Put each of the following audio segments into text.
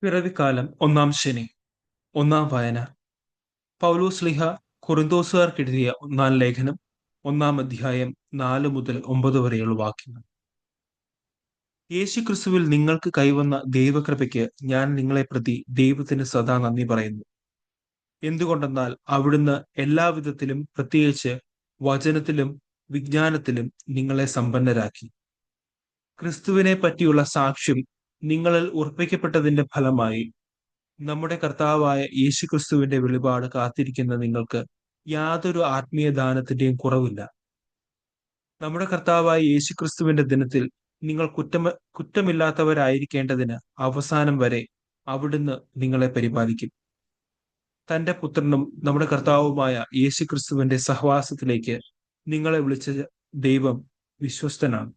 പിറവിക്കാലം ഒന്നാം ശനി. ഒന്നാം വായന. പൗലോസ് ശ്ലീഹ കൊറിന്തോസുകാർക്കെഴുതിയ ഒന്നാം ലേഖനം, ഒന്നാം അധ്യായം 4 മുതൽ 9 വരെയുള്ള വാക്യങ്ങൾ. യേശുക്രിസ്തുവിൽ നിങ്ങൾക്ക് കൈവന്ന ദൈവകൃപയ്ക്ക് ഞാൻ നിങ്ങളെ പ്രതി ദൈവത്തിന് സദാ നന്ദി പറയുന്നു. എന്തുകൊണ്ടെന്നാൽ അവിടുന്ന് എല്ലാവിധത്തിലും, പ്രത്യേകിച്ച് വചനത്തിലും വിജ്ഞാനത്തിലും നിങ്ങളെ സമ്പന്നരാക്കി. ക്രിസ്തുവിനെ പറ്റിയുള്ള സാക്ഷ്യം നിങ്ങളിൽ ഉറപ്പിക്കപ്പെട്ടതിന്റെ ഫലമായി നമ്മുടെ കർത്താവായ യേശുക്രിസ്തുവിന്റെ വെളിപാട് കാത്തിരിക്കുന്ന നിങ്ങൾക്ക് യാതൊരു ആത്മീയ ദാനത്തിന്റെയും കുറവില്ല. നമ്മുടെ കർത്താവായ യേശുക്രിസ്തുവിന്റെ ദിനത്തിൽ നിങ്ങൾ കുറ്റമില്ലാത്തവരായിരിക്കേണ്ടതിന് അവസാനം വരെ അവിടുന്ന് നിങ്ങളെ പരിപാലിക്കും. തന്റെ പുത്രനും നമ്മുടെ കർത്താവുമായ യേശുക്രിസ്തുവിന്റെ സഹവാസത്തിലേക്ക് നിങ്ങളെ വിളിച്ച ദൈവം വിശ്വസ്തനാണ്.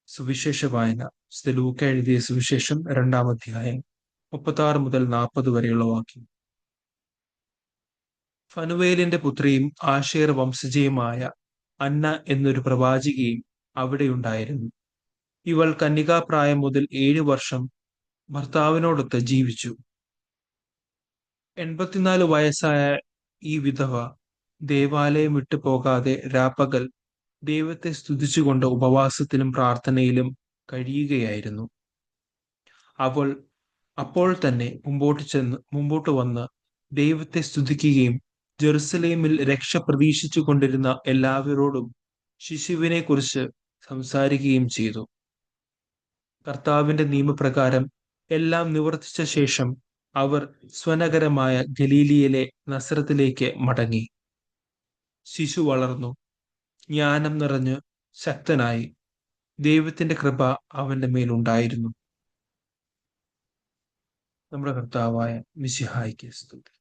സുവിശേഷ വായന. വിശുദ്ധ ലൂക്ക എഴുതിയ സുവിശേഷം 2-ാം അധ്യായം 36 മുതൽ 40 വരെയുള്ള വാക്യം. ഫനുവേലിന്റെ പുത്രിയും ആശേർ വംശജയുമായ അന്ന എന്നൊരു പ്രവാചികയും അവിടെയുണ്ടായിരുന്നു. ഇവൾ കന്യകാപ്രായം മുതൽ 7 വർഷം ഭർത്താവിനോടൊത്ത് ജീവിച്ചു. 84 വയസ്സായ ഈ വിധവ ദേവാലയം വിട്ടു പോകാതെ രാപ്പകൽ ദൈവത്തെ സ്തുതിച്ചുകൊണ്ട് ഉപവാസത്തിലും പ്രാർത്ഥനയിലും കഴിയുകയായിരുന്നു. അവൾ അപ്പോൾ തന്നെ മുമ്പോട്ട് വന്ന് ദൈവത്തെ സ്തുതിക്കുകയും ജെറുസലേമിൽ രക്ഷ പ്രതീക്ഷിച്ചു കൊണ്ടിരുന്ന എല്ലാവരോടും ശിശുവിനെ കുറിച്ച് സംസാരിക്കുകയും ചെയ്തു. കർത്താവിന്റെ നിയമപ്രകാരം എല്ലാം നിവർത്തിച്ച ശേഷം അവർ സ്വനഗരമായ ഗലീലിയിലെ നസറത്തിലേക്ക് മടങ്ങി. ശിശു വളർന്നു, ജ്ഞാനം നിറഞ്ഞ് ശക്തനായി. ദൈവത്തിന്റെ കൃപ അവന്റെ മേലുണ്ടായിരുന്നു. നമ്മുടെ കർത്താവായ മിശിഹായിക്ക് സ്തുതി.